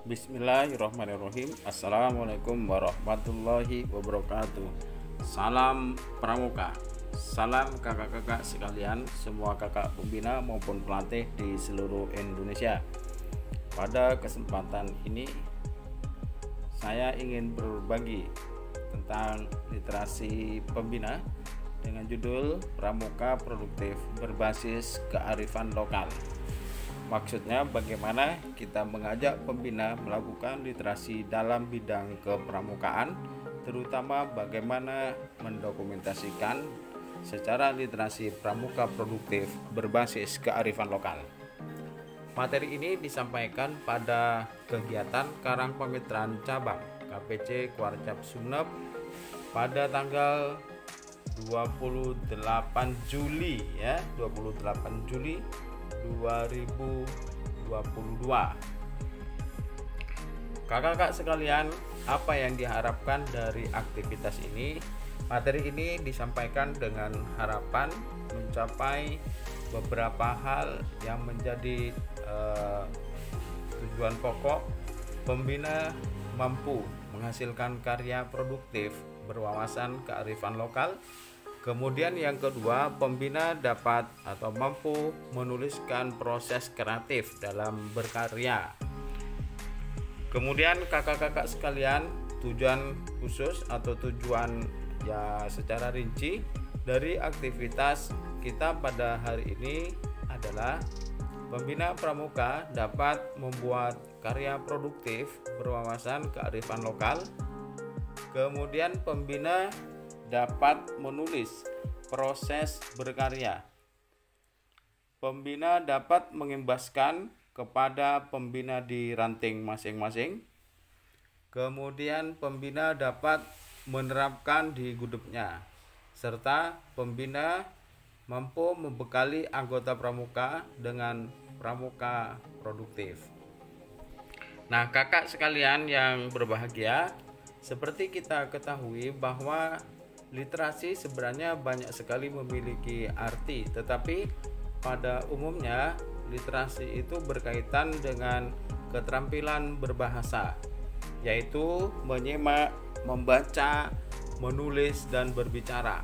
Bismillahirrahmanirrahim. Assalamualaikum warahmatullahi wabarakatuh. Salam pramuka. Salam kakak-kakak sekalian, semua kakak pembina maupun pelatih di seluruh Indonesia. Pada kesempatan ini saya ingin berbagi tentang literasi pembina dengan judul Pramuka Produktif Berbasis Kearifan Lokal. Maksudnya bagaimana kita mengajak pembina melakukan literasi dalam bidang kepramukaan, terutama bagaimana mendokumentasikan secara literasi pramuka produktif berbasis kearifan lokal. Materi ini disampaikan pada kegiatan Karang Pemitraan Cabang KPC Kuarcap Sumeneb pada tanggal 28 Juli 2022. Kakak-kakak sekalian, apa yang diharapkan dari aktivitas ini? Materi ini disampaikan dengan harapan mencapai beberapa hal yang menjadi tujuan pokok. Pembina mampu menghasilkan karya produktif berwawasan kearifan lokal. Kemudian yang kedua, pembina dapat atau mampu menuliskan proses kreatif dalam berkarya. Kemudian kakak-kakak sekalian, tujuan khusus atau tujuan secara rinci dari aktivitas kita pada hari ini adalah pembina pramuka dapat membuat karya produktif berwawasan kearifan lokal. Kemudian pembina dapat menulis proses berkarya. Pembina dapat mengimbaskan kepada pembina di ranting masing-masing. Kemudian pembina dapat menerapkan di gudupnya, serta pembina mampu membekali anggota pramuka dengan pramuka produktif. Nah, kakak sekalian yang berbahagia, seperti kita ketahui bahwa literasi sebenarnya banyak sekali memiliki arti, tetapi pada umumnya literasi itu berkaitan dengan keterampilan berbahasa, yaitu menyimak, membaca, menulis, dan berbicara.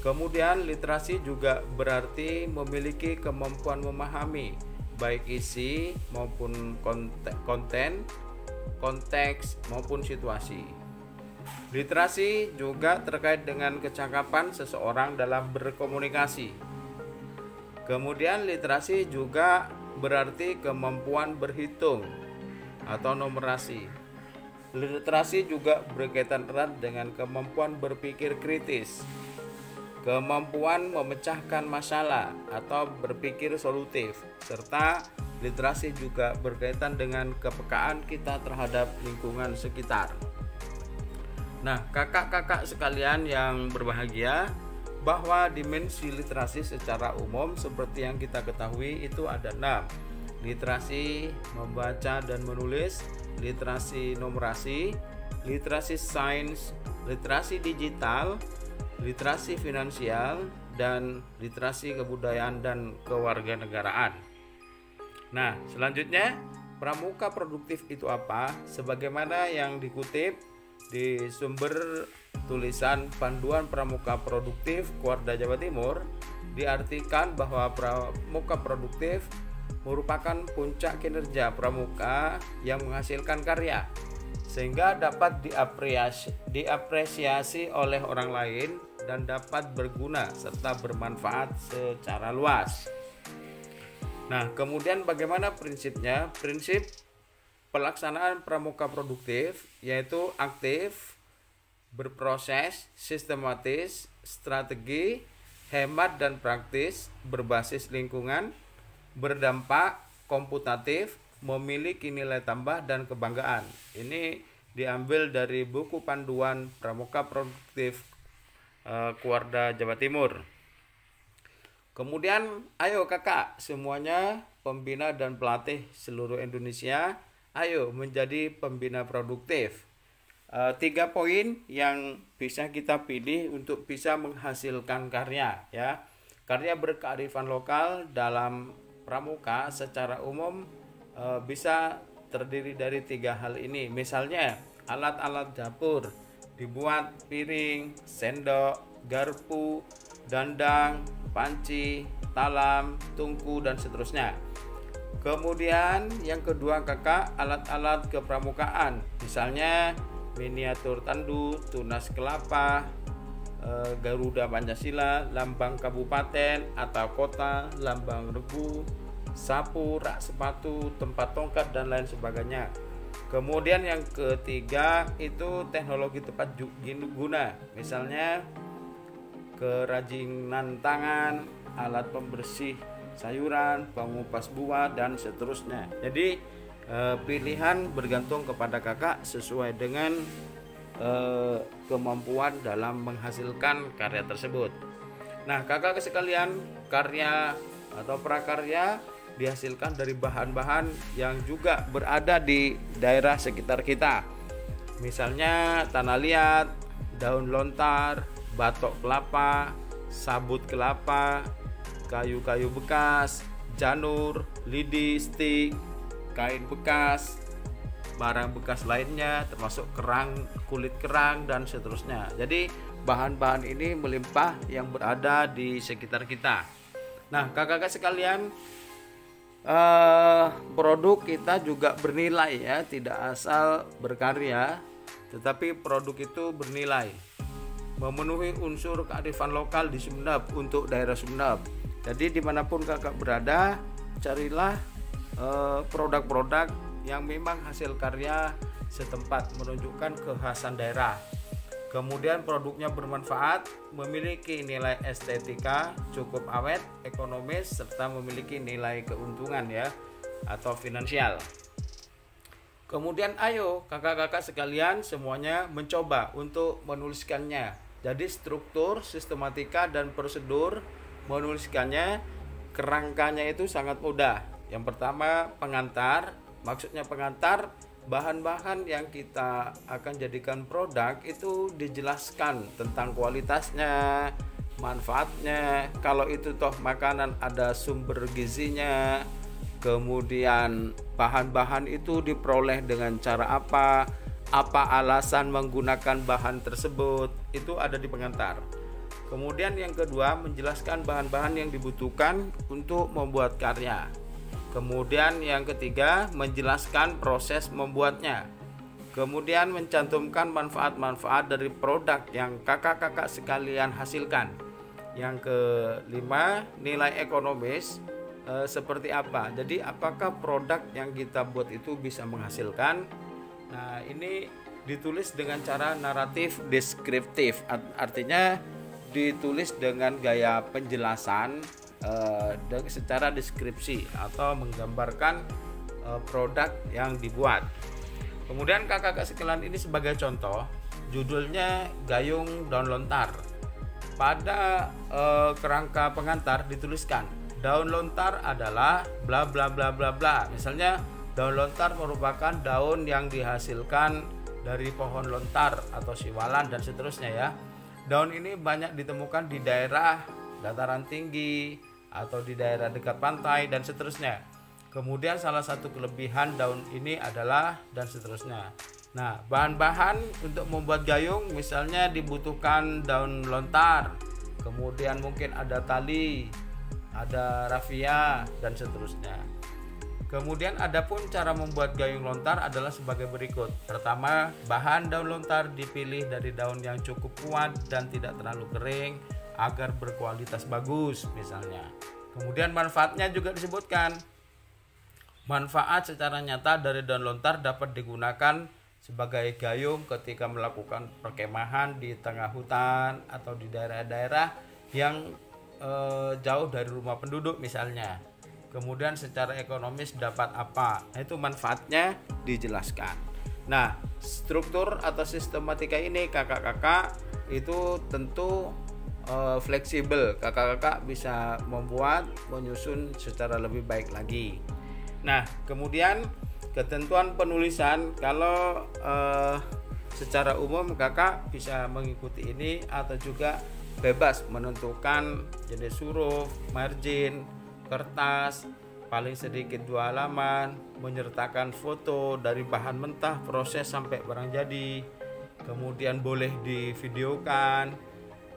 Kemudian literasi juga berarti memiliki kemampuan memahami baik isi maupun konten, konteks maupun situasi. Literasi juga terkait dengan kecakapan seseorang dalam berkomunikasi. Kemudian literasi juga berarti kemampuan berhitung atau numerasi. Literasi juga berkaitan erat dengan kemampuan berpikir kritis, kemampuan memecahkan masalah atau berpikir solutif, serta literasi juga berkaitan dengan kepekaan kita terhadap lingkungan sekitar. Nah, kakak-kakak sekalian yang berbahagia, bahwa dimensi literasi secara umum seperti yang kita ketahui itu ada 6. Literasi membaca dan menulis, literasi numerasi, literasi sains, literasi digital, literasi finansial, dan literasi kebudayaan dan kewarganegaraan. Nah, selanjutnya, pramuka produktif itu apa? Sebagaimana yang dikutip di sumber tulisan Panduan Pramuka Produktif Kuarda Jawa Timur, diartikan bahwa pramuka produktif merupakan puncak kinerja pramuka yang menghasilkan karya sehingga dapat diapresiasi oleh orang lain dan dapat berguna serta bermanfaat secara luas. Nah, kemudian bagaimana prinsipnya? Prinsip pelaksanaan pramuka produktif yaitu aktif, berproses, sistematis, strategi, hemat dan praktis, berbasis lingkungan, berdampak, komputatif, memiliki nilai tambah dan kebanggaan. Ini diambil dari buku panduan pramuka produktif Kuarda Jawa Timur. Kemudian ayo kakak semuanya, pembina dan pelatih seluruh Indonesia, ayo menjadi pembina produktif. 3 poin yang bisa kita pilih untuk bisa menghasilkan karya ya. Karya berkearifan lokal dalam pramuka secara umum bisa terdiri dari 3 hal ini. Misalnya alat-alat dapur dibuat piring, sendok, garpu, dandang, panci, talam, tungku, dan seterusnya. Kemudian yang kedua kakak, alat-alat kepramukaan, misalnya miniatur tandu, tunas kelapa, Garuda Pancasila, lambang kabupaten atau kota, lambang regu, sapu, rak sepatu, tempat tongkat, dan lain sebagainya. Kemudian yang ketiga itu teknologi tepat guna, misalnya kerajinan tangan, alat pembersih sayuran, pengupas buah, dan seterusnya. Jadi pilihan bergantung kepada kakak sesuai dengan kemampuan dalam menghasilkan karya tersebut. Nah, kakak sekalian, karya atau prakarya dihasilkan dari bahan-bahan yang juga berada di daerah sekitar kita. Misalnya tanah liat, daun lontar, batok kelapa, sabut kelapa, kayu-kayu bekas, janur, lidi, stik, kain bekas, barang bekas lainnya termasuk kerang, kulit kerang, dan seterusnya. Jadi bahan-bahan ini melimpah yang berada di sekitar kita. Nah, kakak-kakak sekalian, produk kita juga bernilai ya, tidak asal berkarya, tetapi produk itu bernilai, memenuhi unsur kearifan lokal di Sumeneb untuk daerah Sumeneb. Jadi dimanapun kakak berada, carilah produk-produk yang memang hasil karya setempat, menunjukkan kekhasan daerah. Kemudian produknya bermanfaat, memiliki nilai estetika, cukup awet, ekonomis, serta memiliki nilai keuntungan ya atau finansial. Kemudian ayo kakak-kakak sekalian semuanya mencoba untuk menuliskannya. Jadi struktur, sistematika, dan prosedur menuliskannya, kerangkanya itu sangat mudah. Yang pertama pengantar, maksudnya pengantar bahan-bahan yang kita akan jadikan produk itu dijelaskan tentang kualitasnya, manfaatnya, kalau itu toh makanan ada sumber gizinya, kemudian bahan-bahan itu diperoleh dengan cara apa alasan menggunakan bahan tersebut, itu ada di pengantar. Kemudian yang kedua, menjelaskan bahan-bahan yang dibutuhkan untuk membuat karya. Kemudian yang ketiga, menjelaskan proses membuatnya. Kemudian mencantumkan manfaat-manfaat dari produk yang kakak-kakak sekalian hasilkan. Yang kelima, nilai ekonomis seperti apa. Jadi apakah produk yang kita buat itu bisa menghasilkan? Nah, ini ditulis dengan cara naratif deskriptif, artinya ditulis dengan gaya penjelasan secara deskripsi atau menggambarkan produk yang dibuat. Kemudian kakak-kakak sekalian, ini sebagai contoh, judulnya Gayung Daun Lontar. Pada kerangka pengantar dituliskan daun lontar adalah bla bla bla bla bla. Misalnya daun lontar merupakan daun yang dihasilkan dari pohon lontar atau siwalan dan seterusnya ya. Daun ini banyak ditemukan di daerah dataran tinggi atau di daerah dekat pantai dan seterusnya. Kemudian salah satu kelebihan daun ini adalah dan seterusnya. Nah, bahan-bahan untuk membuat gayung misalnya dibutuhkan daun lontar, kemudian mungkin ada tali, ada rafia, dan seterusnya. Kemudian adapun cara membuat gayung lontar adalah sebagai berikut. Pertama, bahan daun lontar dipilih dari daun yang cukup kuat dan tidak terlalu kering agar berkualitas bagus misalnya. Kemudian manfaatnya juga disebutkan. Manfaat secara nyata dari daun lontar dapat digunakan sebagai gayung ketika melakukan perkemahan di tengah hutan atau di daerah-daerah yang jauh dari rumah penduduk misalnya. Kemudian secara ekonomis dapat apa? Nah, itu manfaatnya dijelaskan. Nah, struktur atau sistematika ini kakak-kakak itu tentu fleksibel. Kakak-kakak bisa membuat, menyusun secara lebih baik lagi. Nah, kemudian ketentuan penulisan, kalau secara umum kakak bisa mengikuti ini atau juga bebas menentukan jenis huruf, margin, kertas, paling sedikit 2 halaman, menyertakan foto dari bahan mentah, proses sampai barang jadi, kemudian boleh divideokan,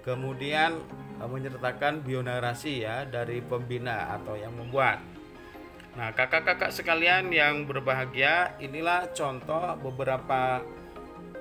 kemudian menyertakan bionarasi ya dari pembina atau yang membuat. Nah, kakak-kakak sekalian yang berbahagia, inilah contoh beberapa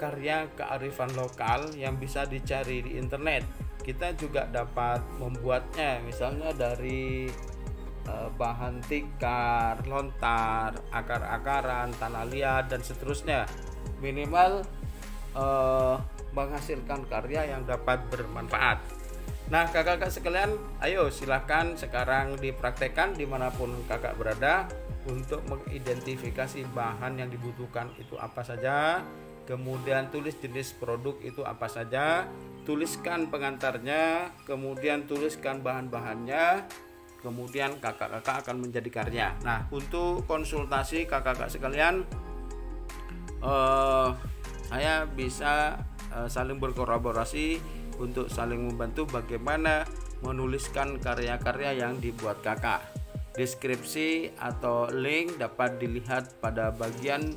karya kearifan lokal yang bisa dicari di internet. Kita juga dapat membuatnya, misalnya dari bahan tikar, lontar, akar-akaran, tanah liat, dan seterusnya. Minimal menghasilkan karya yang dapat bermanfaat. Nah, kakak-kakak sekalian, ayo silahkan sekarang dipraktekkan dimanapun kakak berada untuk mengidentifikasi bahan yang dibutuhkan itu apa saja, kemudian tulis jenis produk itu apa saja, tuliskan pengantarnya, kemudian tuliskan bahan-bahannya, kemudian kakak-kakak akan menjadi karya. Nah, untuk konsultasi kakak-kakak sekalian, saya bisa saling berkolaborasi untuk saling membantu bagaimana menuliskan karya-karya yang dibuat kakak. Deskripsi atau link dapat dilihat pada bagian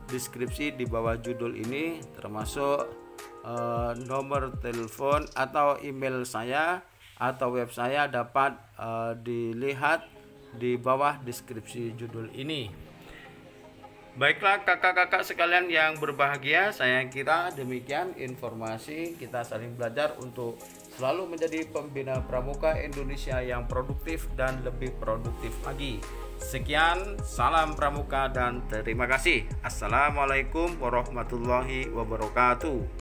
deskripsi di bawah judul ini, termasuk nomor telepon atau email saya atau web saya dapat dilihat di bawah deskripsi judul ini. Baiklah kakak-kakak sekalian yang berbahagia, saya kira demikian informasi kita saling belajar untuk selalu menjadi pembina pramuka Indonesia yang produktif dan lebih produktif lagi. Sekian, salam pramuka dan terima kasih. Assalamualaikum warahmatullahi wabarakatuh.